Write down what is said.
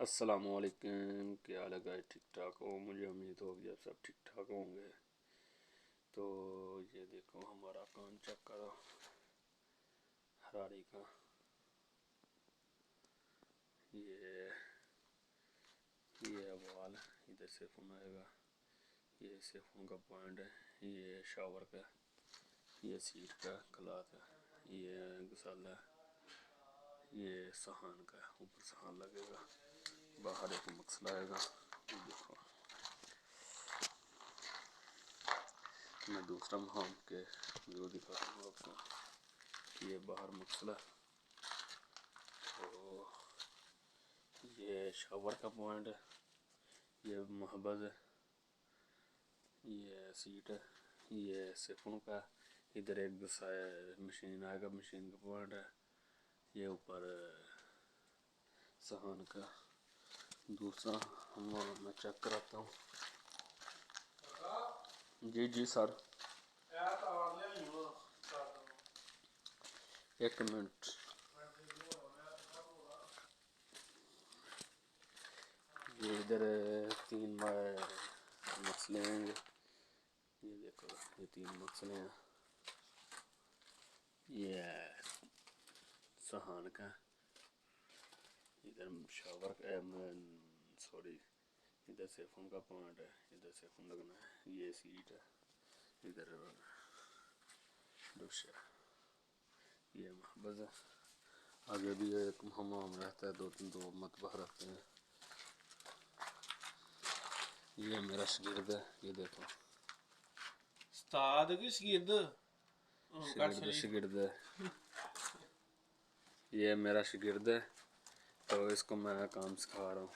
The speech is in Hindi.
अस्सलामुअलैकुम, क्या हाल है गाइस? ठीक ठाक हो? मुझे उम्मीद होगी आप सब ठीक ठाक होंगे। तो ये देखो हमारा काम चेक करो हरारी का। ये वाल इधर से फोन आएगा, ये से फोन का पॉइंट है, ये शावर का, ये सीट का क्लॉथ है, ये गसाला है, ये सहान का, ऊपर सहान लगेगा, बाहर एक मक्सला आएगा। ये देखो मैं दूसरा मुहाम के व्यू दिखाता हूँ आपको। ये बाहर मक्सला, तो ये शावर का पॉइंट है, ये महबज है, ये सीट है, ये सिफोन का, इधर एक मशीन आएगा, मशीन का पॉइंट है, ये ऊपर सहान का। दूसरा मैं चेक कराता हूँ। जी जी सर, एक मिनट। ये इधर तीन मसले हैं, ये देखो ये तीन मसले हैं। ये सहान का, इधर शावर का, सॉरी इधर से फोन का पॉइंट है, इधर से फोन लगना है, ये सीट है, इधर दुश है, ये महबज है। आगे भी एक हमाम रहता है, दो मतबह रहते हैं। ये मेरा शागिर्द है, ये देखो उस्ताद की शागिर्द शागिर्द है, ये मेरा शागिर्द है, तो इसको मैं काम सिखा रहा हूँ।